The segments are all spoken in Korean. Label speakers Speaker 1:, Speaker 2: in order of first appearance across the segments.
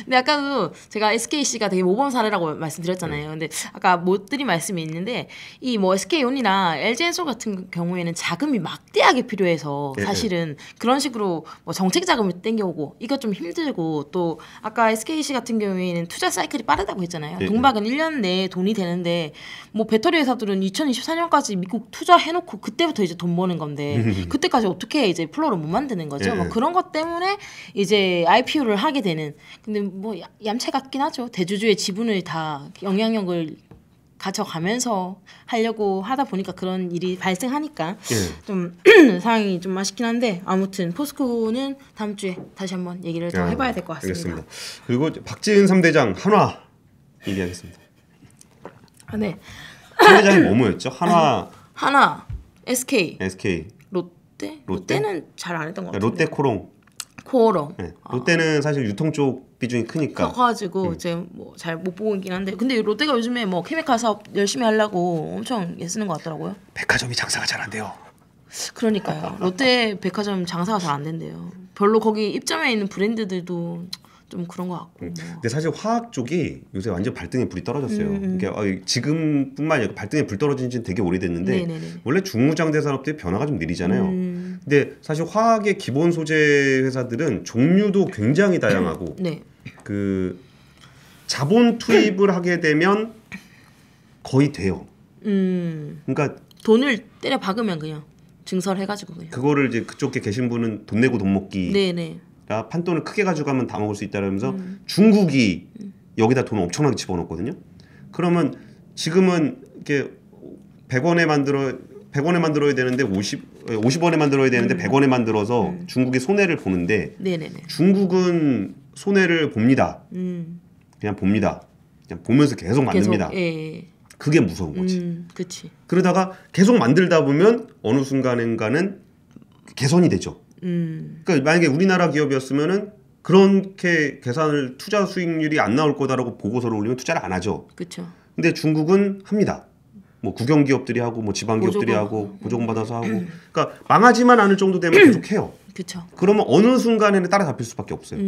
Speaker 1: 근데 아까도 제가 SKC가 되게 모범 사례라고 말씀드렸잖아요. 근데 아까 못 드린 말씀이 있는데 이 뭐 SK온이나 LG엔솔 같은 경우에는 자금이 막대하게 필요해서 사실은 그런 식으로 뭐 정책 자금을 땡겨오고 이거 좀 힘들고 또 아까 SKC 같은 경우에는 투자 사이클이 빠르다고 했잖아요. 동박은 1년 내에 돈이 되는데 뭐 배터리 회사들은 2024년까지 미국 투자해놓고 그때부터 이제 돈 버는 건데 그때까지 어떻게 이제 플로를 못 만드는 거죠. 뭐 그런 것 때문에 이제 IPO를 하게 되는. 근데 뭐 얌체 같긴 하죠. 대주주의 지분을 다 영향력을 가져가면서 하려고 하다 보니까 그런 일이 발생하니까 좀 상황이 좀 아쉽긴 한데 아무튼 포스코는 다음 주에 다시 한번 얘기를 더 해봐야 될 것 같습니다.
Speaker 2: 알겠습니다. 그리고 박지은 3대장 한화 얘기하겠습니다.
Speaker 1: 네.
Speaker 2: 3대장이 뭐였죠?
Speaker 1: 하나, SK,
Speaker 2: 롯데?
Speaker 1: 롯데는 잘 안 했던 것 같아요.
Speaker 2: 롯데
Speaker 1: 코오롱.
Speaker 2: 네. 롯데는 사실 유통 쪽 비중이 크니까.
Speaker 1: 커가지고 이제 뭐 잘 못 보고 있긴 한데, 근데 롯데가 요즘에 뭐 케미칼 사업 열심히 하려고 엄청 애쓰는 것 같더라고요.
Speaker 2: 백화점이 장사가 잘 안 돼요.
Speaker 1: 그러니까요. 롯데 백화점 장사가 잘 안 된대요. 별로 거기 입점해 있는 브랜드들도 좀 그런 것 같고. 뭐.
Speaker 2: 근데 사실 화학 쪽이 요새 완전 발등에 불이 떨어졌어요. 그러니까 지금뿐만 아니라 발등에 불 떨어진 지는 되게 오래됐는데
Speaker 1: 네네네.
Speaker 2: 원래 중무장대 산업들이 변화가 좀 느리잖아요. 근데 사실 화학의 기본 소재 회사들은 종류도 굉장히 다양하고
Speaker 1: 네.
Speaker 2: 그 자본 투입을 하게 되면 거의 돼요. 그러니까
Speaker 1: 돈을 때려 박으면 그냥 증설해가지고 그냥.
Speaker 2: 그거를 이제 그쪽에 계신 분은 돈 내고 돈 먹기.
Speaker 1: 네네.
Speaker 2: 판돈을 크게 가져가면 다 먹을 수 있다면서 중국이 여기다 돈을 엄청나게 집어넣거든요. 그러면 지금은 이렇게 100원에 만들어야 되는데 50원에 만들어야 되는데 100원에 만들어서 중국이 손해를 보는데
Speaker 1: 네네네.
Speaker 2: 중국은 손해를 봅니다. 그냥 봅니다. 그냥 보면서 계속 만듭니다.
Speaker 1: 예.
Speaker 2: 그게 무서운 거지.
Speaker 1: 그치.
Speaker 2: 그러다가 계속 만들다 보면 어느 순간인가는 개선이 되죠. 그러니까 만약에 우리나라 기업이었으면은 그렇게 계산을 투자 수익률이 안 나올 거다라고 보고서를 올리면 투자를 안 하죠.
Speaker 1: 그렇죠.
Speaker 2: 근데 중국은 합니다. 뭐 국영 기업들이 하고 뭐 지방 기업들이 하고 보조금 받아서 하고. 그러니까 망하지만 않을 정도 되면 계속 해요.
Speaker 1: 그렇죠.
Speaker 2: 그러면 어느 순간에는 따라잡힐 수밖에 없어요.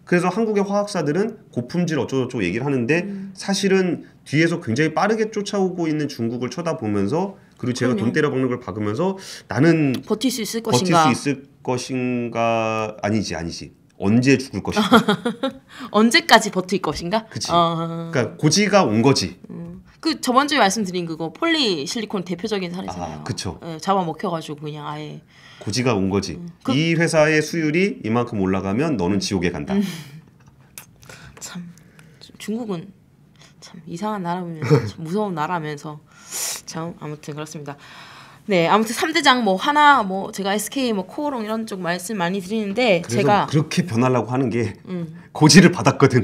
Speaker 2: 그래서 한국의 화학사들은 고품질 어쩌고저쩌고 얘기를 하는데 사실은 뒤에서 굉장히 빠르게 쫓아오고 있는 중국을 쳐다보면서 그리고 제가 돈 때려박는 걸 박으면서 나는
Speaker 1: 버틸 수 있을 것인가
Speaker 2: 아니지 언제 죽을 것인가
Speaker 1: 언제까지 버틸 것인가.
Speaker 2: 그치. 그러니까 고지가 온 거지.
Speaker 1: 그 저번 주에 말씀드린 그거 폴리실리콘 대표적인 사례잖아요.
Speaker 2: 그쵸.
Speaker 1: 네, 잡아먹혀가지고 그냥 아예
Speaker 2: 고지가 온 거지. 이 회사의 수율이 이만큼 올라가면 너는 지옥에 간다.
Speaker 1: 참 중국은 참 이상한 나라면서 참 무서운 나라면서 참 아무튼 그렇습니다. 네, 아무튼 3대장 뭐 하나 뭐 제가 SK 뭐 코오롱 이런 쪽 말씀 많이 드리는데
Speaker 2: 그래서
Speaker 1: 제가
Speaker 2: 그렇게 변하려고 하는 게 고지를 받았거든.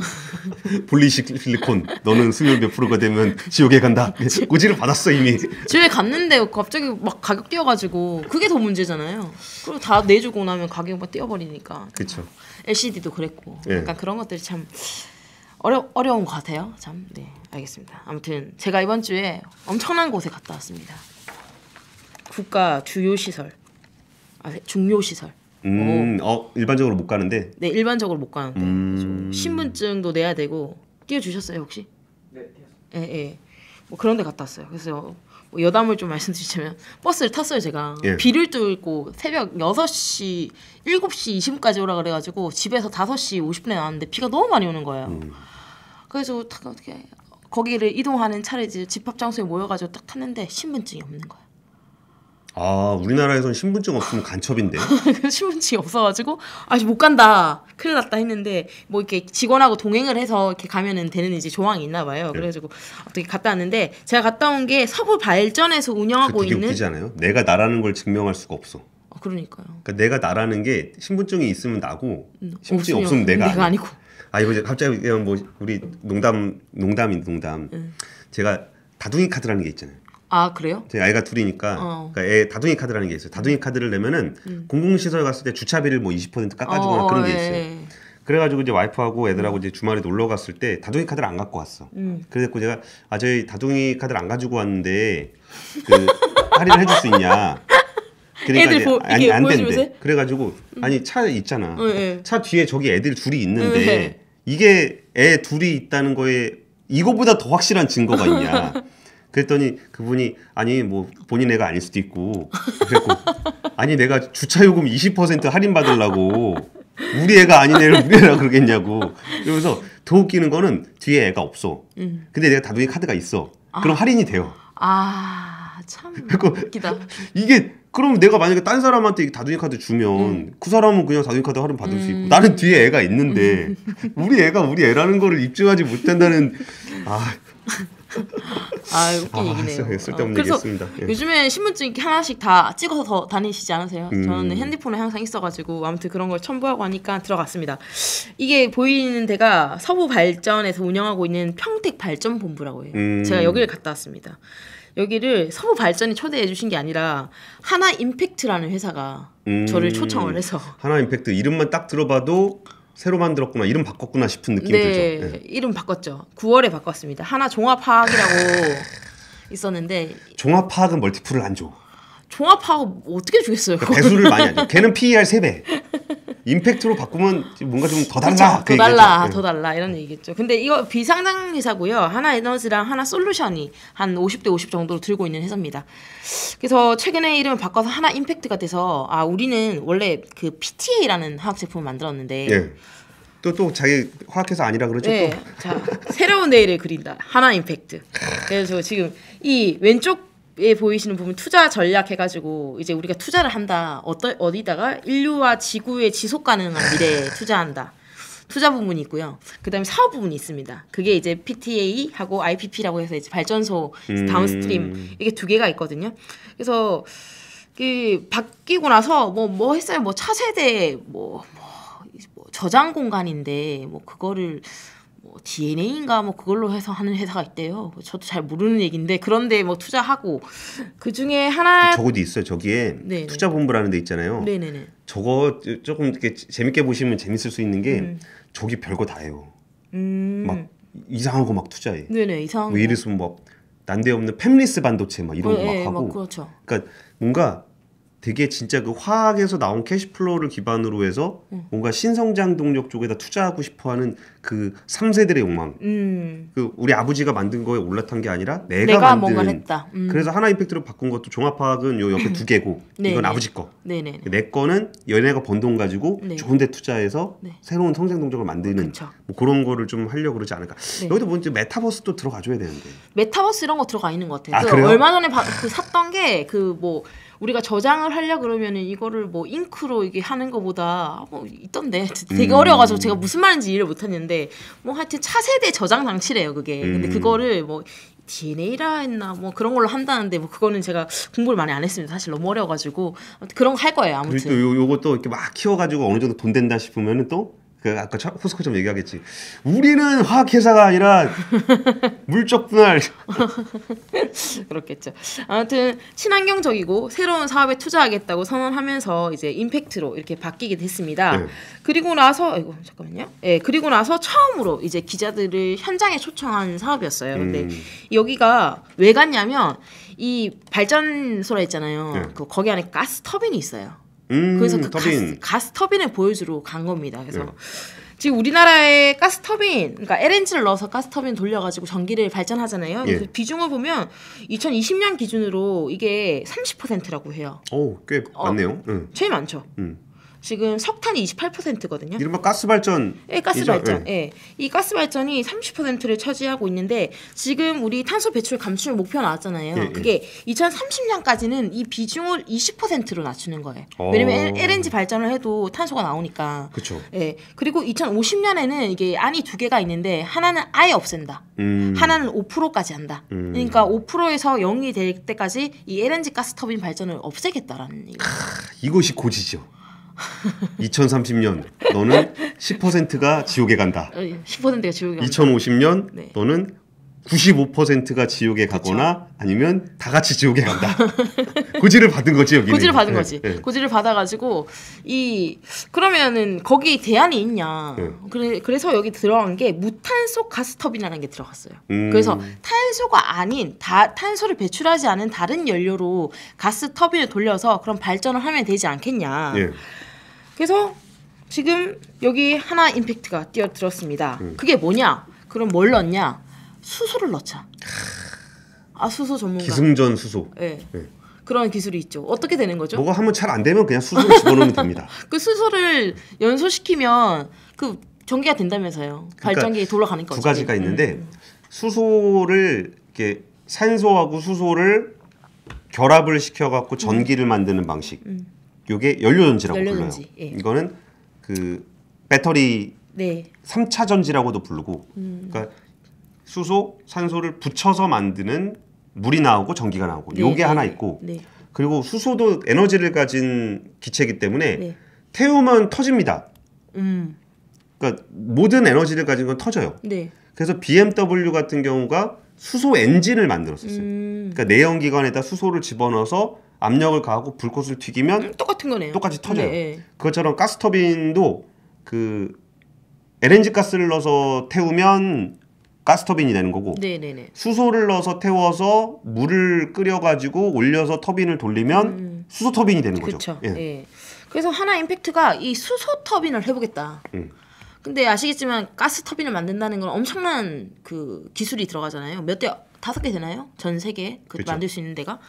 Speaker 2: 폴리실리콘 너는 수율 몇 프로가 되면 지옥에 간다. 고지를 받았어 이미.
Speaker 1: 지옥에 갔는데 갑자기 막 가격 뛰어가지고 그게 더 문제잖아요. 그리고 다 내주고 나면 가격만 뛰어버리니까.
Speaker 2: 그렇죠.
Speaker 1: LCD도 그랬고
Speaker 2: 네.
Speaker 1: 약간 그런 것들이 참 어려운 것 같아요. 참. 네, 알겠습니다. 아무튼 제가 이번 주에 엄청난 곳에 갔다 왔습니다. 국가 주요 시설, 중요 시설.
Speaker 2: 일반적으로 못 가는데.
Speaker 1: 네, 일반적으로 못 가는데 신분증도 내야 되고. 띄워주셨어요 혹시?
Speaker 3: 네,
Speaker 1: 예. 뭐 그런 데 갔다 왔어요. 그래서 뭐 여담을 좀 말씀드리자면 버스를 탔어요 제가.
Speaker 2: 예.
Speaker 1: 비를 뚫고 새벽 6시, 7시 20분까지 오라 그래가지고 집에서 5시 50분에 나왔는데 비가 너무 많이 오는 거예요. 그래서 어떻게 거기를 이동하는 차를 이제 집합 장소에 모여가지고 딱 탔는데 신분증이 없는 거예요.
Speaker 2: 우리나라에선 신분증 없으면 간첩인데.
Speaker 1: 신분증이 없어가지고 못 간다 큰일 났다 했는데 뭐 이렇게 직원하고 동행을 해서 이렇게 가면은 되는 이제 조항이 있나 봐요. 그래가지고 어떻게 갔다 왔는데 제가 갔다 온 게 서부 발전에서 운영하고
Speaker 2: 되게
Speaker 1: 있는.
Speaker 2: 웃기지 않아요? 내가 나라는 걸 증명할 수가 없어.
Speaker 1: 그러니까요.
Speaker 2: 그러니까 내가 나라는 게 신분증이 있으면 나고 신분증이 없으면 내가
Speaker 1: 아니고.
Speaker 2: 이거 갑자기 뭐 우리 농담. 제가 다둥이 카드라는 게 있잖아요.
Speaker 1: 그래요?
Speaker 2: 제 아이가 둘이니까 그러니까 애 다둥이 카드라는 게 있어요. 다둥이 카드를 내면은 공공시설 갔을 때 주차비를 뭐 20% 깎아주거나 그런 게 있어요. 그래가지고 이제 와이프하고 애들하고 이제 주말에 놀러 갔을 때 다둥이 카드를 안 갖고 왔어. 그래서 제가 저희 다둥이 카드를 안 가지고 왔는데 그 할인을 해줄 수 있냐? 그러니까
Speaker 1: 애들
Speaker 2: 안
Speaker 1: 보여주면서?
Speaker 2: 된대. 그래가지고 차 있잖아.
Speaker 1: 네.
Speaker 2: 차 뒤에 저기 애들 둘이 있는데 이게 애 둘이 있다는 거에 이거보다 더 확실한 증거가 있냐. 그랬더니 그분이 아니 뭐 본인 애가 아닐 수도 있고 그랬고 아니 내가 주차 요금 20% 할인 받으려고 우리 애가 아닌 애를 우리 애라 그러겠냐고. 그러면서 더 웃기는 거는 뒤에 애가 없어. 근데 내가 다둥이 카드가 있어. 그럼 할인이 돼요.
Speaker 1: 참
Speaker 2: 웃기다. 이게 그럼 내가 만약에 딴 사람한테 다둥이 카드 주면 그 사람은 그냥 다둥이 카드 할인 받을 수 있고 나는 뒤에 애가 있는데 우리 애가 우리 애라는 거를 입증하지 못한다는
Speaker 1: 웃긴 얘기네요.
Speaker 2: 쓸데없는
Speaker 1: 그래서
Speaker 2: 얘기했습니다. 예.
Speaker 1: 요즘에 신분증 이렇게 하나씩 다 찍어서 다니시지 않으세요? 저는 핸드폰에 항상 있어가지고 아무튼 그런 걸 첨부하고 하니까 들어갔습니다. 이게 보이는 데가 서부발전에서 운영하고 있는 평택발전본부라고 해요. 제가 여기를 갔다 왔습니다. 여기를 서부발전이 초대해 주신 게 아니라 하나임팩트라는 회사가 저를 초청을 해서
Speaker 2: 하나임팩트 이름만 딱 들어봐도 새로 만들었구나, 이름 바꿨구나 싶은 느낌이 들죠. 네.
Speaker 1: 이름 바꿨죠. 9월에 바꿨습니다. 하나 종합화학이라고 있었는데
Speaker 2: 종합화학은 멀티플을 안 줘.
Speaker 1: 종합화학 어떻게 주겠어요?
Speaker 2: 그러니까 배수를 많이 안 줘. 걔는 PER 3배. 임팩트로 바꾸면 뭔가 좀 더 달라.
Speaker 1: 그쵸? 더 달라 이런 얘기겠죠. 근데 이거 비상장 회사고요. 하나에너지랑 하나솔루션이 한 50대 50 정도로 들고 있는 회사입니다. 그래서 최근에 이름을 바꿔서 하나임팩트가 돼서 우리는 원래 그 PTA라는 화학 제품을 만들었는데
Speaker 2: 예. 또 자기 화학회사 아니라 그러죠.
Speaker 1: 네.
Speaker 2: 또.
Speaker 1: 자, 새로운 내일을 그린다. 하나임팩트. 그래서 지금 이 왼쪽에 보이시는 부분 투자 전략 해가지고 이제 우리가 투자를 한다. 어디다가 인류와 지구의 지속 가능한 미래에 투자한다. 투자 부분이 있고요. 그다음에 사업 부분이 있습니다. 그게 이제 PTA하고 IPP라고 해서 이제 발전소 다운스트림 이게 두 개가 있거든요. 그래서 그 바뀌고 나서 뭐 했어요. 뭐 차세대 뭐 저장 공간인데 뭐 그거를 뭐 DNA인가 뭐 그걸로 해서 하는 회사가 있대요. 저도 잘 모르는 얘기인데 그런데 뭐 투자하고 그 중에 하나
Speaker 2: 저거도 있어요. 저기에
Speaker 1: 네네.
Speaker 2: 투자본부라는 데 있잖아요.
Speaker 1: 네네네.
Speaker 2: 저거 조금 이렇게 재밌게 보시면 재밌을 수 있는 게 저기 별거 다 해요. 막 이상한 거 막 투자해.
Speaker 1: 네네 이상한
Speaker 2: 뭐 예를 들면 뭐 난데없는 팹리스 반도체 막 이런 거 막 하고.
Speaker 1: 그렇죠.
Speaker 2: 그러니까 뭔가 되게 진짜 그 화학에서 나온 캐시플로우를 기반으로 해서 뭔가 신성장 동력 쪽에다 투자하고 싶어하는 그 3세들의 욕망. 그 우리 아버지가 만든 거에 올라탄 게 아니라 내가 만든.
Speaker 1: 뭔가를 했다.
Speaker 2: 그래서 하나 임팩트로 바꾼 것도 종합화학은 요 옆에 두 개고 이건 아버지 거.
Speaker 1: 네네.
Speaker 2: 내 거는 얘네가 번 돈 가지고 좋은 데 투자해서 새로운 성장 동력을 만드는 뭐 그런 거를 좀 하려고 그러지 않을까. 여기도 뭐 이제 메타버스도 들어가줘야 되는데.
Speaker 1: 메타버스 이런 거 들어가 있는 것 같아요.
Speaker 2: 그래요?
Speaker 1: 얼마 전에 샀던 게 그 뭐 우리가 저장을 하려 그러면은 이거를 뭐 잉크로 이게 하는 거보다 뭐 있던데 되게 어려워가지고 제가 무슨 말인지 이해를 못했는데 뭐 하여튼 차세대 저장 장치래요 그게. 근데 그거를 뭐 DNA라 했나 뭐 그런 걸로 한다는데 뭐 그거는 제가 공부를 많이 안 했습니다. 사실 너무 어려워가지고 그런 거 할 거예요. 아무튼.
Speaker 2: 그리고 또 요것도 이렇게 막 키워가지고 어느 정도 돈 된다 싶으면은 또. 그 아까 포스코처럼 얘기하겠지. 우리는 화학회사가 아니라 물적 분할.
Speaker 1: 그렇겠죠. 아무튼 친환경적이고 새로운 사업에 투자하겠다고 선언하면서 이제 임팩트로 이렇게 바뀌게 됐습니다.
Speaker 2: 네.
Speaker 1: 그리고 나서 잠깐만요. 그리고 나서 처음으로 이제 기자들을 현장에 초청한 사업이었어요. 근데 여기가 왜 갔냐면 이 발전소라 했잖아요. 거기 안에 가스 터빈이 있어요. 그래서 그 가스 터빈을 보여주러 간 겁니다. 그래서 지금 우리나라의 가스 터빈, 그러니까 LNG를 넣어서 가스 터빈 돌려가지고 전기를 발전하잖아요. 그 비중을 보면 2020년 기준으로 이게 30%라고 해요.
Speaker 2: 꽤 많네요.
Speaker 1: 제일 많죠. 지금 석탄이 28%거든요.
Speaker 2: 이른바 가스 발전.
Speaker 1: 가스 발전. 이 가스 발전이 30%를 차지하고 있는데 지금 우리 탄소 배출 감축 목표 나왔잖아요. 그게 2030년까지는 이 비중을 20%로 낮추는 거예요. 왜냐면 LNG 발전을 해도 탄소가 나오니까.
Speaker 2: 그렇죠.
Speaker 1: 그리고 2050년에는 이게 안이 두 개가 있는데 하나는 아예 없앤다. 하나는 5%까지 한다. 그러니까 5%에서 0이 될 때까지 이 LNG 가스 터빈 발전을 없애겠다라는 얘기.
Speaker 2: 이것이 고지죠. 2030년 너는 10%가 지옥에 간다.
Speaker 1: 10%가 지옥에 간다.
Speaker 2: 2050년 너는 95%가 지옥에 가거나 아니면 다 같이 지옥에 간다. 고지를 받은 거지 여기는.
Speaker 1: 고지를 받은 거지. 고지를 받아가지고 그러면은 거기 대안이 있냐. 그래서 여기 들어간 게 무탄소 가스터빈이라는 게 들어갔어요. 그래서 탄소가 아닌 탄소를 배출하지 않은 다른 연료로 가스터빈을 돌려서 그런 발전을 하면 되지 않겠냐. 그래서 지금 여기 하나 임팩트가 뛰어들었습니다. 그게 뭐냐? 그럼 뭘 넣냐? 수소를 넣자. 아, 수소 전문가.
Speaker 2: 기승전 수소.
Speaker 1: 네. 네. 그런 기술이 있죠. 어떻게 되는 거죠?
Speaker 2: 뭐가 하면 잘 안 되면 그냥 수소를 집어넣으면 됩니다.
Speaker 1: 그 수소를 연소시키면 그 전기가 된다면서요. 그러니까 발전기 돌아가니까.
Speaker 2: 두 가지가 있는데 수소를 이렇게 산소하고 수소를 결합을 시켜갖고 전기를 만드는 방식. 요게 연료전지라고 불러요. 예. 이거는 그 배터리
Speaker 1: 네.
Speaker 2: 3차 전지라고도 부르고 그러니까 수소, 산소를 붙여서 만드는 물이 나오고 전기가 나오고 요게 하나 있고 그리고 수소도 에너지를 가진 기체이기 때문에 태우면 터집니다. 그러니까 모든 에너지를 가진 건 터져요. 그래서 BMW 같은 경우가 수소 엔진을 만들었었어요. 그러니까 내연기관에다 수소를 집어넣어서 압력을 가하고 불꽃을 튀기면
Speaker 1: 똑같은 거네요.
Speaker 2: 똑같이 터져요. 그것처럼 가스터빈도 그 LNG 가스를 넣어서 태우면 가스터빈이 되는 거고 수소를 넣어서 태워서 물을 끓여가지고 올려서 터빈을 돌리면 수소 터빈이 되는 거죠.
Speaker 1: 예. 그래서 하나 임팩트가 이 수소 터빈을 해보겠다. 근데 아시겠지만 가스 터빈을 만든다는 건 엄청난 그 기술이 들어가잖아요. 몇 대 5개 되나요? 전 세계에 만들 수 있는 데가.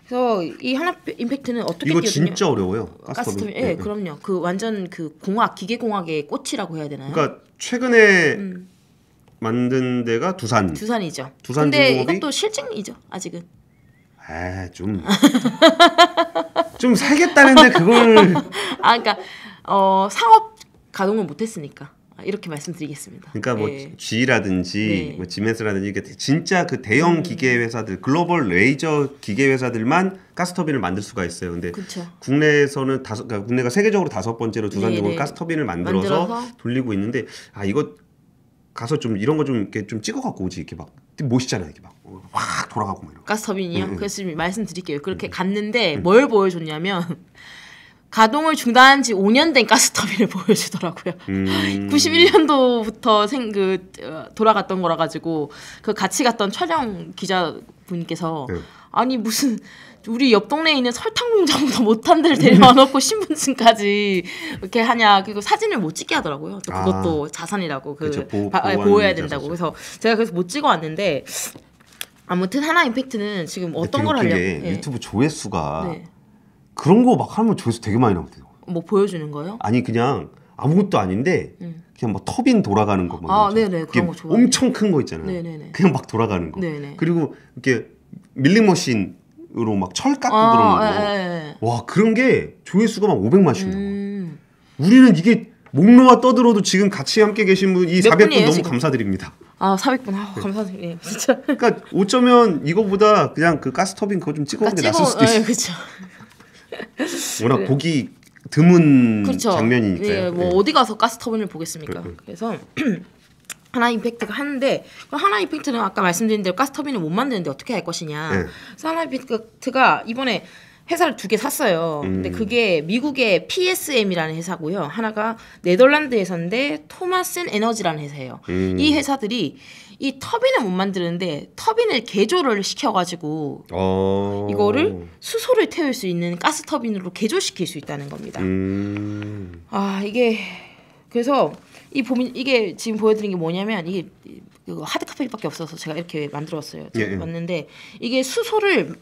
Speaker 1: 그래서 이 하나 임팩트는 어떻게
Speaker 2: 이거
Speaker 1: 끼거든요?
Speaker 2: 진짜 어려워요.
Speaker 1: 가스터빈. 예, 그럼요. 그 완전 그 공학, 기계공학의 꽃이라고 해야 되나요?
Speaker 2: 그러니까 최근에 만든 데가
Speaker 1: 두산이죠.
Speaker 2: 두산
Speaker 1: 근데
Speaker 2: 중공업이
Speaker 1: 이것도 실증이죠. 아직은.
Speaker 2: 좀 살겠다는데 그걸
Speaker 1: 그러니까 상업 가동을 못했으니까 이렇게 말씀드리겠습니다.
Speaker 2: 그러니까 뭐 GE라든지 뭐 지멘스라든지 이게 진짜 그 대형 기계 회사들, 글로벌 레이저 기계 회사들만 가스터빈을 만들 수가 있어요. 근데 국내에서는 그러니까 국내가 세계적으로 5번째로 두산중공업 가스터빈을 만들어서 돌리고 있는데 이거 가서 좀 이런 거 좀 이렇게 좀 찍어 갖고 오지. 이렇게 막 멋있잖아요. 이렇게 막 확 돌아가고 막 이런.
Speaker 1: 가스터빈이요? 그래서 지금 말씀드릴게요. 그렇게 갔는데 뭘 보여줬냐면 가동을 중단한 지 5년 된 가스터빈을 보여주더라고요. 91년도부터 돌아갔던 거라 가지고 그 같이 갔던 촬영 기자분께서 아니 무슨 우리 옆 동네에 있는 설탕 공장보다 못한 데를 데려와놓고 신분증까지 이렇게 하냐. 그리고 사진을 못 찍게 하더라고요. 또 그것도 자산이라고 보호해야 된다고. 그래서 제가 그래서 못 찍어 왔는데 아무튼 하나 임팩트는 지금 어떤 걸 하려고
Speaker 2: 유튜브 조회수가 그런 거 막 하면 조회수 되게 많이 나오대요.
Speaker 1: 뭐 보여주는 거요?
Speaker 2: 아니 그냥 아무것도 아닌데 그냥 막 터빈 돌아가는 거
Speaker 1: 그런 거 좋아요.
Speaker 2: 엄청 큰 거 있잖아요. 그냥 막 돌아가는 거. 그리고 이렇게 밀링머신으로 막 철 깎고 그러는 거. 와 그런 게 조회수가 막 500만씩 나와. 우리는 이게 목 놓아 떠들어도 지금 같이 함께 계신 분 이 400분 너무
Speaker 1: 지금?
Speaker 2: 감사드립니다.
Speaker 1: 400분 감사드립니다. 진짜.
Speaker 2: 그러니까 어쩌면 이거보다 그냥 그 가스터빈 그거 좀 찍어보는 게 낫을 수도 있어요.
Speaker 1: 그렇죠.
Speaker 2: 워낙 보기 드문 장면이니까요.
Speaker 1: 뭐 어디 가서 가스터빈을 보겠습니까? 그래서 하나 임팩트가 하는데 하나 임팩트는 아까 말씀드린 대로 가스터빈을 못 만드는데 어떻게 할 것이냐. 그래서 하나 임팩트가 이번에 회사를 2개 샀어요. 근데 그게 미국의 PSM이라는 회사고요. 하나가 네덜란드 회사인데 토마슨 에너지라는 회사예요. 이 회사들이 이 터빈을 못 만드는데 터빈을 개조를 시켜가지고 이거를 수소를 태울 수 있는 가스 터빈으로 개조시킬 수 있다는 겁니다. 이게 그래서 이게 지금 보여드린 게 뭐냐면 이게 하드카페밖에 없어서 제가 이렇게 만들었어요. 왔는데 이게 수소를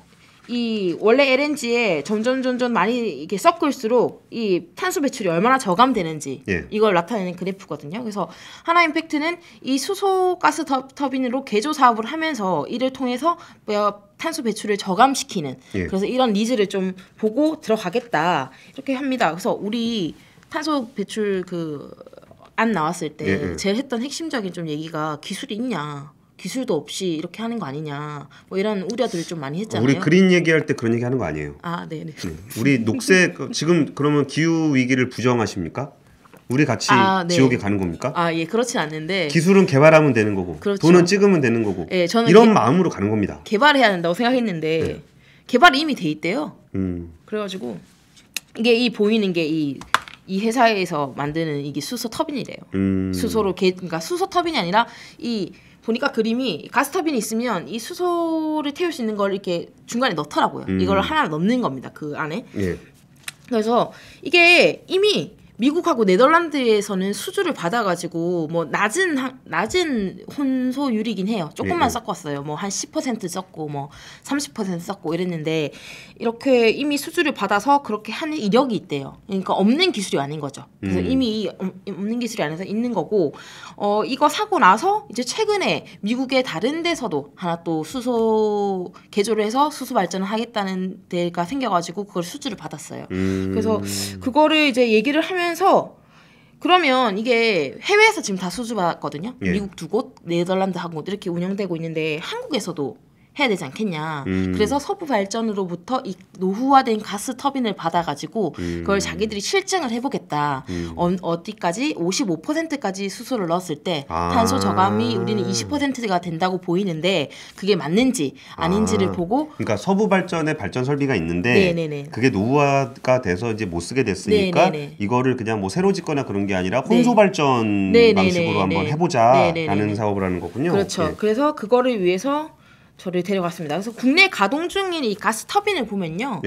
Speaker 1: 원래 LNG에 점점 많이 이게 섞을수록 이 탄소 배출이 얼마나 저감되는지 이걸 나타내는 그래프거든요. 그래서 하나 임팩트는 이 수소 가스 터빈으로 개조 사업을 하면서 이를 통해서 탄소 배출을 저감시키는 그래서 이런 니즈를 좀 보고 들어가겠다 이렇게 합니다. 그래서 우리 탄소 배출 안 나왔을 때 제일 했던 핵심적인 좀 얘기가 기술이 있냐. 기술도 없이 이렇게 하는 거 아니냐 뭐 이런 우려들을 좀 많이 했잖아요.
Speaker 2: 우리 그린 얘기할 때 그런 얘기 하는 거 아니에요.
Speaker 1: 네네.
Speaker 2: 우리 녹색 지금 그러면 기후 위기를 부정하십니까? 우리 같이 지옥에 가는 겁니까?
Speaker 1: 그렇진 않는데
Speaker 2: 기술은 개발하면 되는 거고 돈은 찍으면 되는 거고
Speaker 1: 저는
Speaker 2: 이런 마음으로 가는 겁니다.
Speaker 1: 개발해야 된다고 생각했는데 개발이 이미 돼 있대요. 그래가지고 이게 보이는 게 이 회사에서 만드는 이게 수소 터빈이래요. 수소로 그러니까 수소 터빈이 아니라 보니까 그림이 가스터빈이 있으면 이 수소를 태울 수 있는 걸 이렇게 중간에 넣더라고요. 이걸 하나 넣는 겁니다. 그 안에. 그래서 이게 이미 미국하고 네덜란드에서는 수주를 받아가지고 뭐 낮은 혼소율이긴 해요. 조금만 섞었어요. 뭐 한 10% 섞고 뭐 30% 섞고 이랬는데 이렇게 이미 수주를 받아서 그렇게 하는 이력이 있대요. 그러니까 없는 기술이 아닌 거죠. 그래서 이미 없는 기술이 아니라서 있는 거고 이거 사고 나서 이제 최근에 미국의 다른 데서도 하나 또 수소 개조를 해서 수소 발전을 하겠다는 데가 생겨가지고 그걸 수주를 받았어요. 그래서 그거를 이제 얘기를 하면서 그러면 이게 해외에서 지금 다 수주받았거든요. 미국 2곳, 네덜란드 1곳 이렇게 운영되고 있는데 한국에서도 해야 되지 않겠냐. 그래서 서부 발전으로부터 이 노후화된 가스 터빈을 받아가지고 그걸 자기들이 실증을 해보겠다. 어디까지 55%까지 수소를 넣었을 때 탄소 저감이 우리는 20%가 된다고 보이는데 그게 맞는지 아닌지를 보고.
Speaker 2: 그러니까 서부 발전에 발전 설비가 있는데 네네네. 그게 노후화가 돼서 이제 못 쓰게 됐으니까 네네네. 이거를 그냥 뭐 새로 짓거나 그런 게 아니라 혼소 발전 방식으로 한번 해보자라는 사업을 하는 거군요.
Speaker 1: 그렇죠. 네. 그래서 그거를 위해서 저를 데려갔습니다. 그래서 국내 가동 중인 이 가스 터빈을 보면요.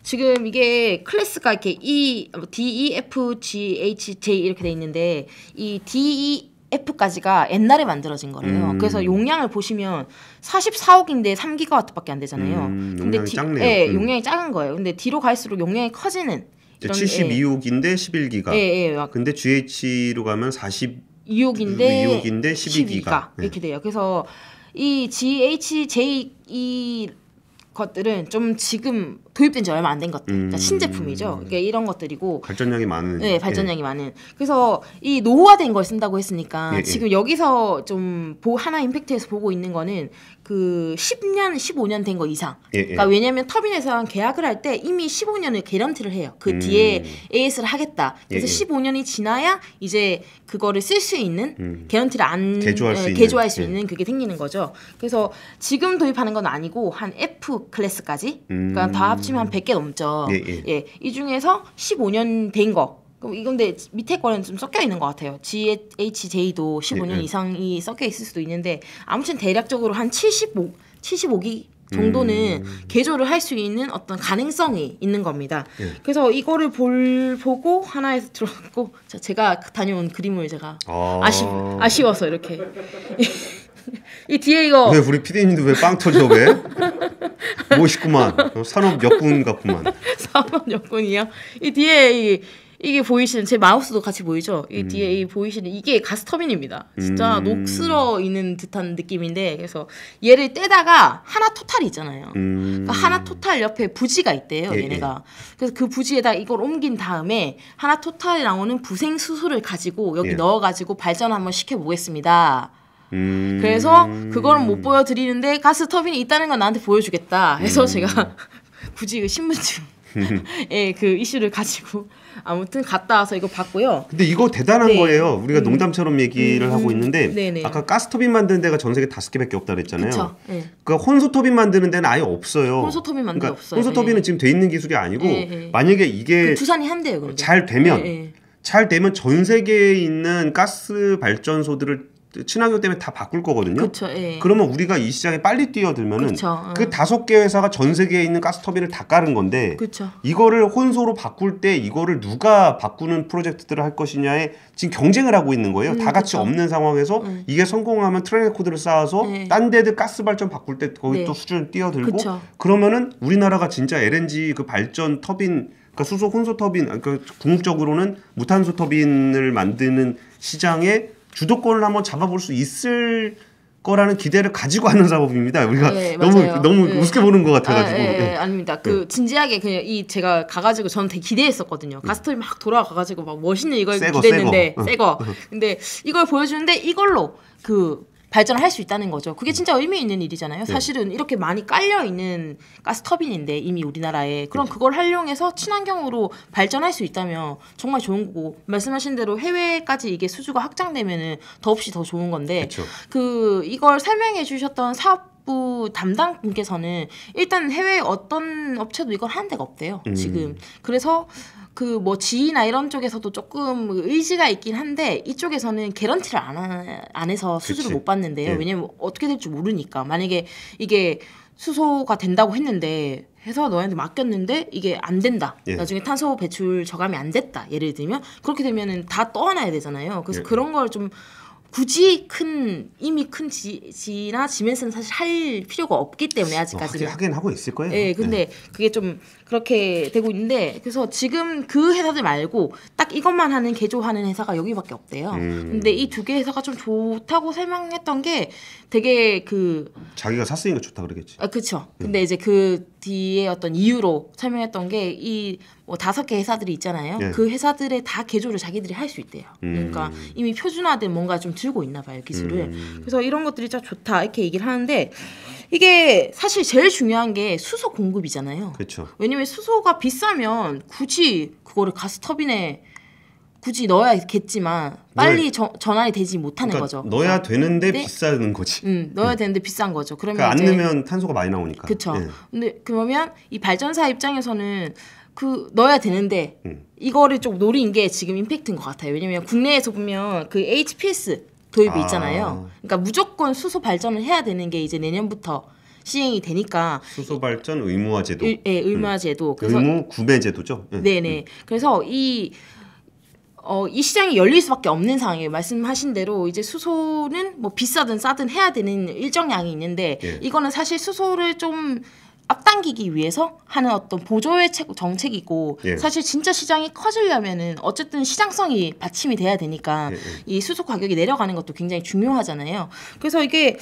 Speaker 1: 지금 이게 클래스가 이렇게 D, E, F, G, H, J 이렇게 돼 있는데 이 D, E, F까지가 옛날에 만들어진 거래요. 그래서 용량을 보시면 44억인데 3기가와트밖에 안 되잖아요. 근데
Speaker 2: 용량이 작네요.
Speaker 1: 네, 용량이 작은 거예요. 근데 뒤로 갈수록 용량이 커지는
Speaker 2: 72억인데 11기가. 근데 GH로 가면 42억인데 12기가.
Speaker 1: 이렇게 돼요. 그래서 이 GHJ 것들은 좀 지금 도입된 지 얼마 안 된 것들, 그러니까 신제품이죠. 그러니까 이런 것들이고
Speaker 2: 발전량이 많은.
Speaker 1: 네, 발전량이 많은. 그래서 이 노후화된 걸 쓴다고 했으니까 지금 여기서 좀 하나 임팩트에서 보고 있는 거는 그 10년, 15년 된 거 이상. 그러니까 왜냐하면 터빈에서 계약을 할 때 이미 15년을 개런티를 해요. 그 뒤에 AS를 하겠다. 그래서 15년이 지나야 이제 그거를 쓸 수 있는 개런티를 개조할 수 있는 그게 생기는 거죠. 그래서 지금 도입하는 건 아니고 한 F 클래스까지. 그러니까 다 합치면 한 100개 넘죠. 이 중에서 15년 된 거. 그럼 이건데 밑에 거는 좀 섞여 있는 것 같아요. GHJ도 15년 이상이 섞여 있을 수도 있는데 아무튼 대략적으로 한 75기 정도는 개조를 할 수 있는 어떤 가능성이 있는 겁니다. 그래서 이거를 보고 하나에서 들어갔고 제가 다녀온 그림을 제가 아쉬워서 이렇게 이 뒤에 이거
Speaker 2: 왜 우리 PD님도 왜 빵 터져 왜? 멋있구만. 산업 역군 같구만.
Speaker 1: 산업 역군이요? 이 뒤에 이게 보이시는 제 마우스도 같이 보이죠? 이 뒤에 이 보이시는 이게 가스 터빈입니다. 진짜 녹슬어 있는 듯한 느낌인데 그래서 얘를 떼다가 하나 토탈이 있잖아요. 그러니까 하나 토탈 옆에 부지가 있대요. 얘네가. 그래서 그 부지에다 이걸 옮긴 다음에 하나 토탈에 나오는 부생 수소를 가지고 여기 넣어가지고 발전 한번 시켜보겠습니다. 그래서 그거는 못 보여드리는데 가스 터빈이 있다는 건 나한테 보여주겠다 해서 제가 굳이 그 신분증 그 이슈를 가지고 아무튼 갔다 와서 이거 봤고요.
Speaker 2: 근데 이거 대단한 거예요. 우리가 농담처럼 얘기를 하고 있는데 아까 가스터빈 만드는 데가 전 세계 5개밖에 없다 그랬잖아요. 그러니까 혼소터빈 만드는 데는 아예 없어요.
Speaker 1: 혼소터빈 만드는 데 없어요.
Speaker 2: 혼소터빈은 지금 돼 있는 기술이 아니고 만약에 이게
Speaker 1: 두산이 한대요. 근데.
Speaker 2: 잘 되면 전 세계에 있는 가스 발전소들을 친환경 때문에 다 바꿀 거거든요.
Speaker 1: 그쵸,
Speaker 2: 그러면 우리가 이 시장에 빨리 뛰어들면은 그 5개 회사가 전 세계에 있는 가스터빈을 다 깔은 건데 이거를 혼소로 바꿀 때 이거를 누가 바꾸는 프로젝트들을 할 것이냐에 지금 경쟁을 하고 있는 거예요. 다 같이 없는 상황에서 이게 성공하면 트랙 레코드를 쌓아서 딴 데들 가스 발전 바꿀 때 거기 또 수준을 뛰어들고 그러면은 우리나라가 진짜 LNG 그 발전 터빈 그러니까 수소 혼소 터빈 그러니까 궁극적으로는 무탄소 터빈을 만드는 시장에 주도권을 한번 잡아볼 수 있을 거라는 기대를 가지고 하는 작업입니다. 우리가 너무 우습게 보는 것 같아가지고.
Speaker 1: 아닙니다. 진지하게 그냥 제가 가가지고 저는 되게 기대했었거든요. 가스터빈 막 돌아가가지고 막 멋있는 이걸 기대했는데 새 거. 근데 이걸 보여주는데 이걸로 발전을 할 수 있다는 거죠. 그게 진짜 의미 있는 일이잖아요. 사실은 이렇게 많이 깔려 있는 가스터빈인데 이미 우리나라에 그럼 그걸 활용해서 친환경으로 발전할 수 있다면 정말 좋은 거고 말씀하신 대로 해외까지 이게 수주가 확장되면은 더없이 더 좋은 건데 이걸 설명해 주셨던 사업부 담당 분께서는 일단 해외 어떤 업체도 이걸 하는 데가 없대요. 지금 그래서 지나 이런 쪽에서도 조금 의지가 있긴 한데 이쪽에서는 개런티를 안 해서 수주를 못 받는데요. 왜냐면 어떻게 될지 모르니까 만약에 이게 수소가 된다고 했는데 해서 너희한테 맡겼는데 이게 안 된다.
Speaker 2: 예.
Speaker 1: 나중에 탄소 배출 저감이 안 됐다. 예를 들면 그렇게 되면은 다 떠안아야 되잖아요. 그래서
Speaker 2: 예.
Speaker 1: 그런 걸 좀 굳이 이미 큰 지나 지면서는 사실 할 필요가 없기 때문에 아직까지는
Speaker 2: 하긴 하고 있을 거예요.
Speaker 1: 예, 근데 그게 좀 그렇게 되고 있는데 그래서 지금 그 회사들 말고 딱 이것만 하는 개조하는 회사가 여기밖에 없대요. 근데 이 두 개 회사가 좀 좋다고 설명했던 게 되게
Speaker 2: 자기가 샀으니까 좋다 그러겠지.
Speaker 1: 그렇죠. 근데 이제 그 뒤에 어떤 이유로 설명했던 게 이 뭐 5개 회사들이 있잖아요.
Speaker 2: 예.
Speaker 1: 그 회사들의 다 개조를 자기들이 할 수 있대요. 그러니까 이미 표준화된 뭔가 좀 들고 있나 봐요, 기술을. 그래서 이런 것들이 진짜 좋다 이렇게 얘기를 하는데 이게 사실 제일 중요한 게 수소 공급이잖아요.
Speaker 2: 그렇죠.
Speaker 1: 왜냐면 수소가 비싸면 굳이 그거를 가스터빈에 굳이 넣어야겠지만 빨리 전환이 되지 못하는
Speaker 2: 그러니까
Speaker 1: 거죠.
Speaker 2: 넣어야 되는데
Speaker 1: 네?
Speaker 2: 비싼 거지.
Speaker 1: 넣어야 되는데 비싼 거죠. 그러면
Speaker 2: 그러니까 안
Speaker 1: 이제
Speaker 2: 넣으면 탄소가 많이 나오니까.
Speaker 1: 그렇죠.
Speaker 2: 예.
Speaker 1: 근데 그러면 이 발전사 입장에서는 넣어야 되는데 이거를 좀 노린 게 지금 임팩트인 것 같아요. 왜냐면 국내에서 보면 그 HPS 도입이 있잖아요. 그러니까 무조건 수소 발전을 해야 되는 게 이제 내년부터 시행이 되니까
Speaker 2: 수소 발전 의무화 제도.
Speaker 1: 의무화 제도. 그래서
Speaker 2: 의무 구매 제도죠. 예.
Speaker 1: 네네. 그래서 이 시장이 열릴 수밖에 없는 상황이에요. 말씀하신 대로 이제 수소는 뭐 비싸든 싸든 해야 되는 일정량이 있는데 이거는 사실 수소를 좀 앞당기기 위해서 하는 어떤 보조의 정책이고 사실 진짜 시장이 커지려면은 어쨌든 시장성이 받침이 돼야 되니까 이 수소 가격이 내려가는 것도 굉장히 중요하잖아요. 그래서 이게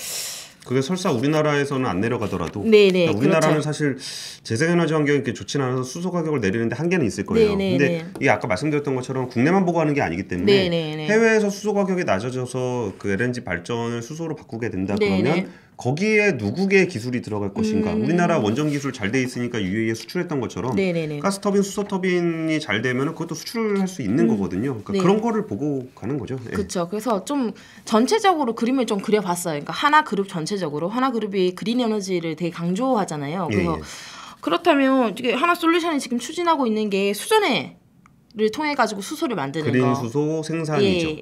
Speaker 2: 설사 우리나라에서는 안 내려가더라도
Speaker 1: 그러니까
Speaker 2: 우리나라는
Speaker 1: 그렇죠.
Speaker 2: 사실 재생에너지 환경이 이렇게 좋지는 않아서 수소 가격을 내리는데 한계는 있을 거예요. 근데 이게 아까 말씀드렸던 것처럼 국내만 보고 하는 게 아니기 때문에 해외에서 수소 가격이 낮아져서 그 LNG 발전을 수소로 바꾸게 된다 그러면 거기에 누구의 기술이 들어갈 것인가. 우리나라 원전 기술 잘 돼 있으니까 UAE에 수출했던 것처럼 가스터빈, 수소터빈이 잘 되면 그것도 수출할 수 있는 거거든요. 그러니까 그런 거를 보고 가는 거죠.
Speaker 1: 그렇죠. 그래서 좀 전체적으로 그림을 좀 그려봤어요. 그러니까 하나그룹 전체적으로 하나그룹이 그린 에너지를 되게 강조하잖아요. 그래서 그렇다면 이게 하나솔루션이 지금 추진하고 있는 게 수전에 를 통해 가지고 수소를 만드는
Speaker 2: 그린
Speaker 1: 거.
Speaker 2: 수소 생산이죠.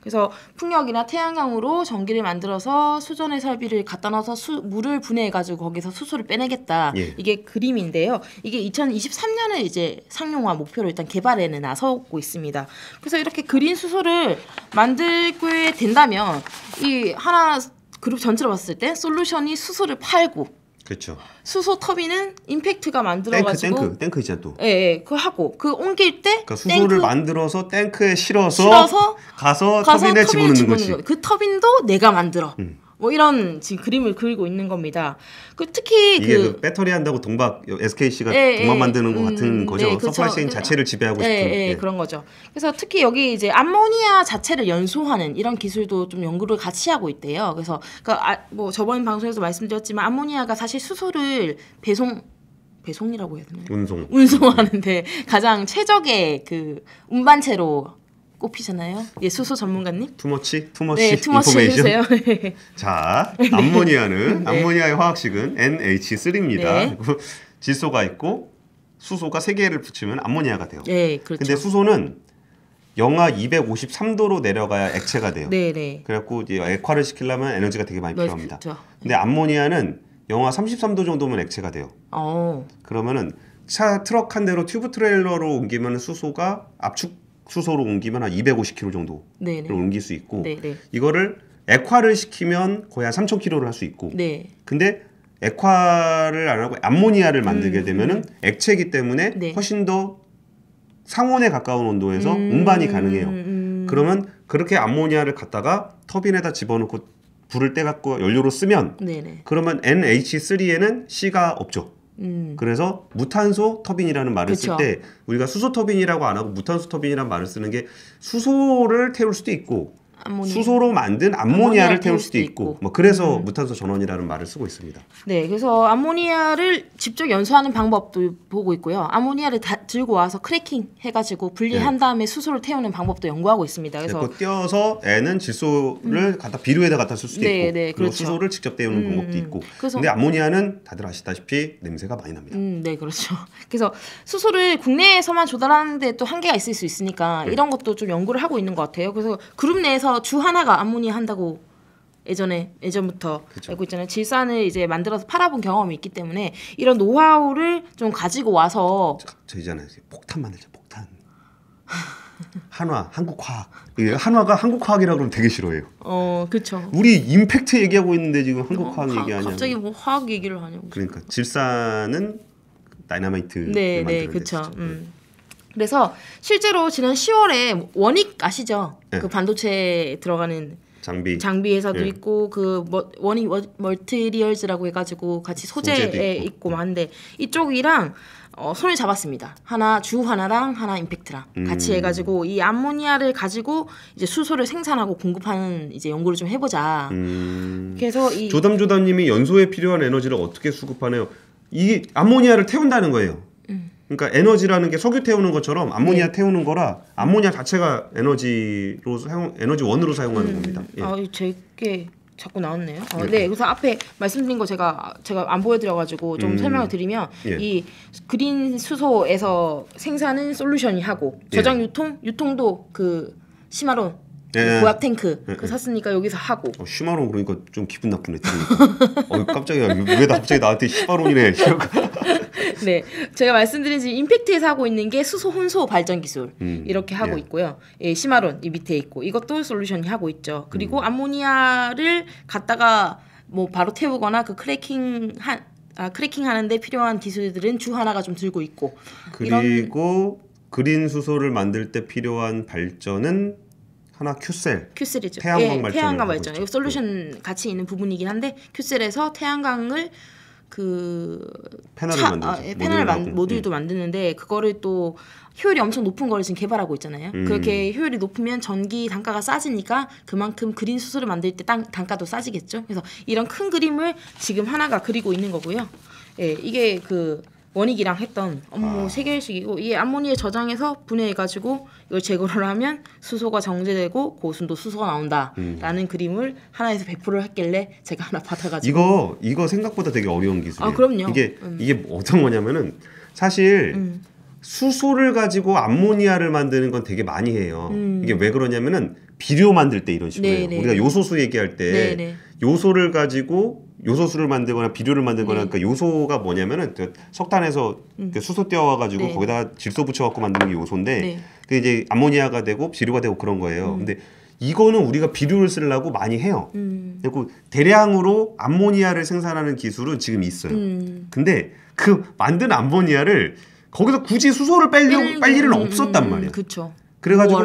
Speaker 1: 그래서 풍력이나 태양광으로 전기를 만들어서 수전의 설비를 갖다 놔서 물을 분해해 가지고 거기서 수소를 빼내겠다. 이게 그림인데요. 이게 2023년을 이제 상용화 목표로 일단 개발에는 나서고 있습니다. 그래서 이렇게 그린 수소를 만들게 된다면 이 하나 그룹 전체로 봤을 때 솔루션이 수소를 팔고
Speaker 2: 그렇죠.
Speaker 1: 수소 터빈은 임팩트가 만들어가지고
Speaker 2: 탱크 있잖아 또.
Speaker 1: 그거 하고 옮길 때
Speaker 2: 그러니까 수소를 만들어서 탱크에 실어서 가서 터빈에 집어넣는 거지.
Speaker 1: 그 터빈도 내가 만들어. 뭐 이런 지금 그림을 그리고 있는 겁니다. 특히
Speaker 2: 이게 배터리 한다고 SKC가 동박 만드는 것 같은 거죠. 서플라이체인 자체를 지배하고 싶은.
Speaker 1: 그런 거죠. 그래서 특히 여기 이제 암모니아 자체를 연소하는 이런 기술도 좀 연구를 같이 하고 있대요. 그래서 뭐 저번 방송에서 말씀드렸지만 암모니아가 사실 수소를 배송이라고 해야 되나요? 운송하는데 가장 최적의 그 운반체로 꼽히잖아요. 수소 전문가님.
Speaker 2: 투머치
Speaker 1: 투머치 해주세요.
Speaker 2: 자, 암모니아는 암모니아의 화학식은 NH3입니다. 질소가 있고 수소가 3개를 붙이면 암모니아가 돼요.
Speaker 1: 그렇죠.
Speaker 2: 근데 수소는 영하 253도로 내려가야 액체가 돼요. 그래갖고 이제 액화를 시키려면 에너지가 되게 많이 필요합니다. 근데 암모니아는 영하 33도 정도면 액체가 돼요. 그러면은 트럭 한 대로 튜브 트레일러로 옮기면 수소가 압축 수소로 옮기면 한 250km 정도를 옮길 수 있고 이거를 액화를 시키면 거의 한 3,000km를 할 수 있고 근데 액화를 안 하고 암모니아를 만들게 되면은 액체이기 때문에 훨씬 더 상온에 가까운 온도에서 운반이 가능해요. 그러면 그렇게 암모니아를 갖다가 터빈에다 집어넣고 불을 떼갖고 연료로 쓰면 그러면 NH3에는 C가 없죠. 그래서 무탄소 터빈이라는 말을 쓸 때 우리가 수소 터빈이라고 안 하고 무탄소 터빈이라는 말을 쓰는 게 수소를 태울 수도 있고 수소로 만든 암모니아를 태울 수도 있고 뭐 그래서 무탄소 전원이라는 말을 쓰고 있습니다.
Speaker 1: 그래서 암모니아를 직접 연소하는 방법도 보고 있고요. 암모니아를 들고 와서 크래킹 해가지고 분리한 다음에 수소를 태우는 방법도 연구하고 있습니다. 그래서
Speaker 2: 띄어서 N은 질소를 비료에다 갖다 쓸 수도 있고 그리고 수소를 직접 태우는 방법도 있고 근데 암모니아는 다들 아시다시피 냄새가 많이 납니다.
Speaker 1: 그렇죠. 그래서 수소를 국내에서만 조달하는데 또 한계가 있을 수 있으니까 이런 것도 좀 연구를 하고 있는 것 같아요. 그래서 그룹 내에서 주 하나가 암모니아 한다고 예전부터
Speaker 2: 그쵸.
Speaker 1: 알고 있잖아요. 질산을 이제 만들어서 팔아본 경험이 있기 때문에 이런 노하우를 좀 가지고 와서
Speaker 2: 저 있잖아요. 폭탄 만들자. 폭탄. 한화, 한국화학. 한화가 한국화학이라고 그러면 되게 싫어해요.
Speaker 1: 그렇죠.
Speaker 2: 우리 임팩트 얘기하고 있는데 지금 한국화학 얘기하냐.
Speaker 1: 갑자기 뭐 화학 얘기를 하냐고.
Speaker 2: 그러니까 질산은 다이나마이트.
Speaker 1: 네, 그렇죠. 그래서 실제로 지난 10월에 원익 아시죠?
Speaker 2: 네.
Speaker 1: 그 반도체에 들어가는 장비 회사도
Speaker 2: 네.
Speaker 1: 있고 그 원익 멀티리얼즈라고 해가지고 같이 소재에 있고 한데 이쪽이랑 손을 잡았습니다. 주 하나랑 하나 임팩트랑 같이 해가지고 이 암모니아를 가지고 이제 수소를 생산하고 공급하는 이제 연구를 좀 해보자. 그래서 이
Speaker 2: 조담조담님이 연소에 필요한 에너지를 어떻게 수급하네요. 이 암모니아를 태운다는 거예요. 그러니까 에너지라는 게 석유 태우는 것처럼 암모니아 태우는 거라 암모니아 자체가 에너지 원으로 사용하는 겁니다. 예.
Speaker 1: 제게 자꾸 나왔네요. 네, 그래서 앞에 말씀드린 거 제가 안 보여드려가지고 좀 설명을 드리면 이 그린 수소에서 생산은 솔루션이 하고 저장 유통도 그 시마론 고압 탱크 그 샀으니까 여기서 하고.
Speaker 2: 시마론 그러니까 좀 기분 나쁘네. 깜짝이야. 왜 갑자기 나한테 시마론이래.
Speaker 1: 네, 제가 말씀드린 지금 임팩트에서 하고 있는 게 수소 혼소 발전 기술 이렇게 하고 있고요. 예, 시마론 이 밑에 있고 이것도 솔루션이 하고 있죠. 그리고 암모니아를 갖다가 뭐 바로 태우거나 그 크래킹 하는데 필요한 기술들은 주 하나가 좀 들고 있고.
Speaker 2: 그리고 그린 수소를 만들 때 필요한 발전은 하나
Speaker 1: 큐셀이죠.
Speaker 2: 태양광 발전.
Speaker 1: 태양광 발전. 이거 솔루션 같이 있는 부분이긴 한데 큐셀에서 태양광을 패널을 모듈도 만드는데 그거를 또 효율이 엄청 높은 거를 지금 개발하고 있잖아요. 그렇게 효율이 높으면 전기 단가가 싸지니까 그만큼 그린 수소를 만들 때 단가도 싸지겠죠. 그래서 이런 큰 그림을 지금 하나가 그리고 있는 거고요. 예, 이게 그 원익이랑 했던 업무 체결식이고 이게 암모니아 저장해서 분해해가지고 이걸 제거를 하면 수소가 정제되고 고순도 수소가 나온다라는 그림을 하나에서 배포를 했길래 제가 하나 받아가지고
Speaker 2: 이거 생각보다 되게 어려운 기술이에요.
Speaker 1: 그럼요.
Speaker 2: 이게 어떤 거냐면은 사실 수소를 가지고 암모니아를 만드는 건 되게 많이 해요. 이게 왜 그러냐면은 비료 만들 때 이런 식으로 해요. 우리가 요소수 얘기할 때 요소를 가지고 요소수를 만들거나 비료를 만들거나 그러니까 요소가 뭐냐면은 석탄에서 수소 떼어와가지고 거기다가 질소 붙여갖고 만드는 게 요소인데 그 이제 암모니아가 되고 비료가 되고 그런 거예요. 근데 이거는 우리가 비료를 쓰려고 많이 해요. 그리고 대량으로 암모니아를 생산하는 기술은 지금 있어요. 근데 그 만든 암모니아를 거기서 굳이 수소를 뺄 일은 없었단 말이에요.
Speaker 1: 그렇죠.
Speaker 2: 그래가지고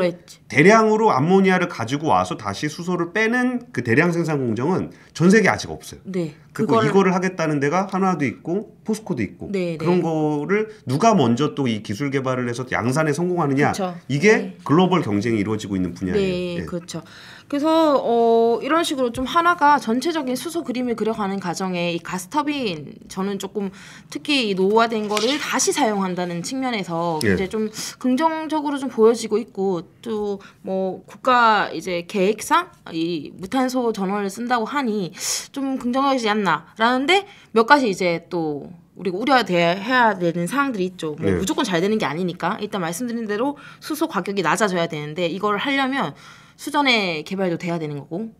Speaker 2: 대량으로 암모니아를 가지고 와서 다시 수소를 빼는 그 대량 생산 공정은 전 세계에 아직 없어요.
Speaker 1: 네.
Speaker 2: 그리고 이거를 하겠다는 데가 한화도 있고 포스코도 있고 그런 거를 누가 먼저 또 이 기술 개발을 해서 양산에 성공하느냐 이게 글로벌 경쟁이 이루어지고 있는 분야예요.
Speaker 1: 네, 그렇죠. 그래서 이런 식으로 좀 하나가 전체적인 수소 그림을 그려가는 과정에 이 가스터빈 저는 조금 특히 노후화된 거를 다시 사용한다는 측면에서 이제 좀 긍정적으로 좀 보여지고 있고 또 뭐 국가 이제 계획상 이 무탄소 전원을 쓴다고 하니 좀 긍정하지 않나라는데 몇 가지 이제 또 우리가 우려해야 되는 사항들이 있죠. 뭐 무조건 잘 되는 게 아니니까 일단 말씀드린 대로 수소 가격이 낮아져야 되는데 이걸 하려면 수전의 개발도 돼야 되는 거고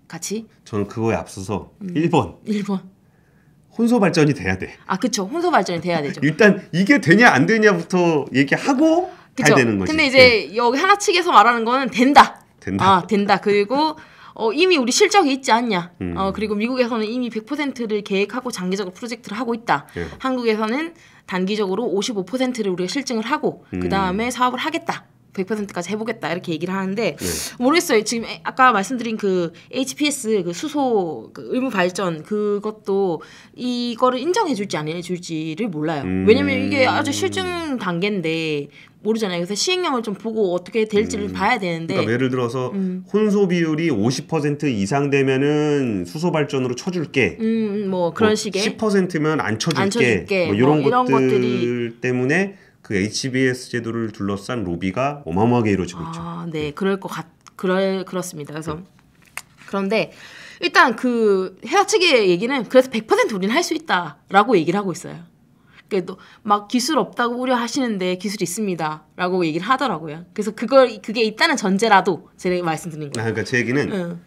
Speaker 1: 같이.
Speaker 2: 저는 그거에 앞서서 1번. 혼소 발전이 돼야 돼.
Speaker 1: 그쵸. 혼소 발전이 돼야 되죠.
Speaker 2: 일단 이게 되냐 안 되냐부터 얘기하고 잘 되는 거지.
Speaker 1: 근데 이제 여기 하나 측에서 말하는 거는 된다. 된다. 그리고 이미 우리 실적이 있지 않냐. 그리고 미국에서는 이미 100%를 계획하고 장기적으로 프로젝트를 하고 있다. 한국에서는 단기적으로 55%를 우리가 실증을 하고 그 다음에 사업을 하겠다. 100%까지 해보겠다 이렇게 얘기를 하는데 모르겠어요. 지금 아까 말씀드린 그 HPS 그 수소 그 의무 발전 그것도 이거를 인정해줄지 안 해줄지를 몰라요. 왜냐면 이게 아주 실증 단계인데 모르잖아요. 그래서 시행령을 좀 보고 어떻게 될지를 봐야 되는데.
Speaker 2: 그러니까 예를 들어서 혼소 비율이 50% 이상 되면은 수소 발전으로 쳐줄게.
Speaker 1: 뭐 그런 식의.
Speaker 2: 10%면 안 쳐줄게. 뭐 이런 것들 때문에. 그 HBS 제도를 둘러싼 로비가 어마어마하게 이루어지고 있죠.
Speaker 1: 네, 그렇습니다. 그래서 그런데 일단 그 회사 측의 얘기는 그래서 100% 우리는 할 수 있다라고 얘기를 하고 있어요. 그래도 막 기술 없다고 우려하시는데 기술이 있습니다라고 얘기를 하더라고요. 그래서 그게 있다는 전제라도 제가 말씀드린 거예요.
Speaker 2: 그러니까 제 얘기는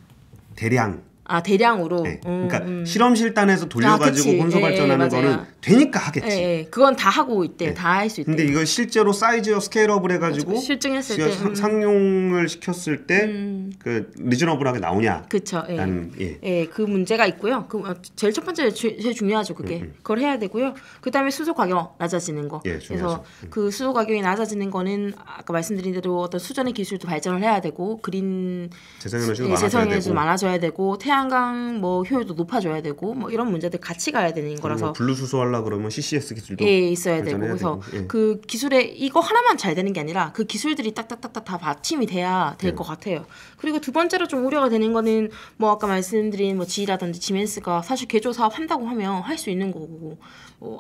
Speaker 2: 대량
Speaker 1: 아 대량으로.
Speaker 2: 네. 그러니까 실험실단에서 돌려가지고 혼소 발전하는 거는 되니까 하겠지.
Speaker 1: 그건 다 하고 있대. 다 할 수 있대.
Speaker 2: 근데 이거 실제로 사이즈업 스케일업을 해가지고
Speaker 1: 실증했을 때
Speaker 2: 상용을 시켰을 때 그 리저너블하게 나오냐?
Speaker 1: 그렇죠. 그 문제가 있고요. 제일 첫 번째 제일 중요하죠. 그게 그걸 해야 되고요. 그 다음에 수소 가격 낮아지는 거. 그래서 그 수소 가격이 낮아지는 거는 아까 말씀드린 대로 어떤 수전의 기술도 발전을 해야 되고 그린 재생에너지도 많아져야 되고 태양광 뭐 효율도 높아져야 되고 뭐 이런 문제들 같이 가야 되는 거라서
Speaker 2: 블루 수소 하려 그러면 CCS 기술도
Speaker 1: 있어야 되고 그래서 그 기술에 이거 하나만 잘 되는 게 아니라 그 기술들이 딱딱딱딱 다 받침이 돼야 될 것 같아요. 그리고 두 번째로 좀 우려가 되는 거는 뭐 아까 말씀드린 뭐 GE라든지 지멘스가 사실 개조 사업 한다고 하면 할 수 있는 거고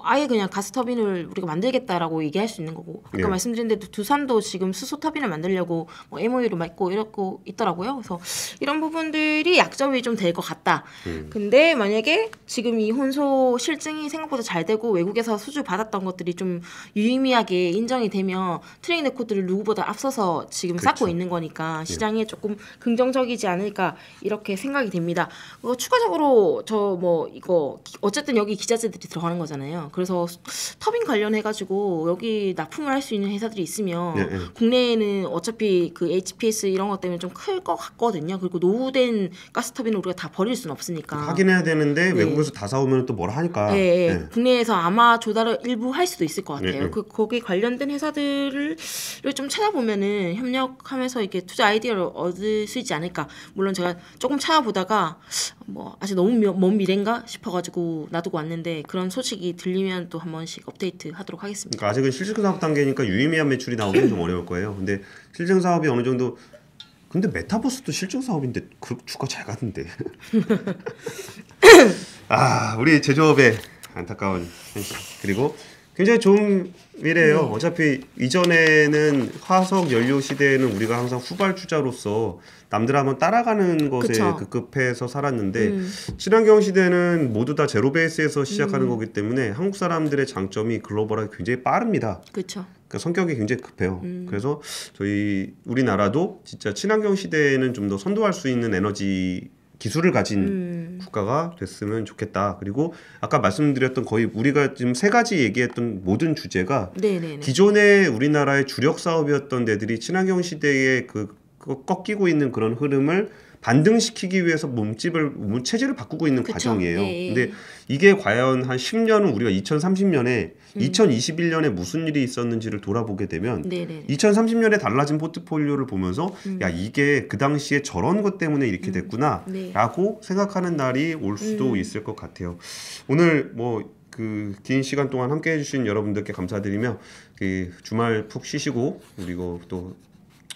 Speaker 1: 아예 그냥 가스 터빈을 우리가 만들겠다라고 얘기할 수 있는 거고 아까 말씀드린 대로 두산도 지금 수소 터빈을 만들려고 뭐 MOU를 맺고 이러고 있더라고요. 그래서 이런 부분들이 약점이 좀 될 것 같다. 근데 만약에 지금 이 혼소 실증이 생각보다 잘 되고 외국에서 수주 받았던 것들이 좀 유의미하게 인정이 되면 트레인 레코드를 누구보다 앞서서 지금 쌓고 있는 거니까 시장에 조금 긍정적이지 않을까 이렇게 생각이 됩니다. 추가적으로 저 뭐 이거 어쨌든 여기 기자재들이 들어가는 거잖아요. 그래서 터빈 관련해 가지고 여기 납품을 할 수 있는 회사들이 있으면 국내에는 어차피 그 HPS 이런 것 때문에 좀 클 것 같거든요. 그리고 노후된 가스터빈을 우리가 다 버릴 수는 없으니까
Speaker 2: 확인해야 되는데 외국에서 다 사오면 또 뭐라 하니까
Speaker 1: 국내에서 아마 조달을 일부 할 수도 있을 것 같아요. 거기 관련된 회사들을 좀 찾아보면은 협력하면서 이렇게 투자 아이디어를 얻을 수 있지 않을까. 물론 제가 조금 찾아보다가 뭐 아직 너무 먼 미래인가 싶어가지고 놔두고 왔는데 그런 소식이 들리면 또 한 번씩 업데이트 하도록 하겠습니다.
Speaker 2: 그러니까 아직은 실증 사업 단계니까 유의미한 매출이 나오기는 좀 어려울 거예요. 근데 실증 사업이 어느 정도 근데 메타버스도 실증 사업인데 그 주가 잘 갔는데. 우리 제조업의 안타까운 현실. 그리고 굉장히 좋은 미래예요. 어차피 이전에는 화석 연료 시대에는 우리가 항상 후발주자로서 남들 한번 따라가는 것에 급급해서 살았는데 친환경 시대는 모두 다 제로 베이스에서 시작하는 거기 때문에 한국 사람들의 장점이 글로벌하게 굉장히 빠릅니다.
Speaker 1: 그렇죠.
Speaker 2: 그러니까 성격이 굉장히 급해요. 그래서 우리나라도 진짜 친환경 시대에는 좀 더 선도할 수 있는 에너지 기술을 가진 국가가 됐으면 좋겠다. 그리고 아까 말씀드렸던 거의 우리가 지금 세 가지 얘기했던 모든 주제가 기존의 우리나라의 주력 사업이었던 데들이 친환경 시대에 꺾이고 있는 그런 흐름을 반등시키기 위해서 체제를 바꾸고 있는 과정이에요. 근데 이게 과연 한 10년은 우리가 2030년에 2021년에 무슨 일이 있었는지를 돌아보게 되면 2030년에 달라진 포트폴리오를 보면서 야 이게 그 당시에 저런 것 때문에 이렇게 됐구나 라고 생각하는 날이 올 수도 있을 것 같아요. 오늘 뭐 그 긴 시간 동안 함께 해주신 여러분들께 감사드리며 그 주말 푹 쉬시고 그리고 또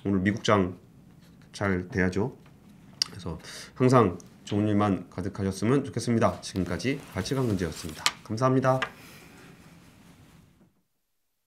Speaker 2: 오늘 미국장 잘 돼야죠. 그래서 항상 좋은 일만 가득하셨으면 좋겠습니다. 지금까지 발치강경제였습니다. 감사합니다.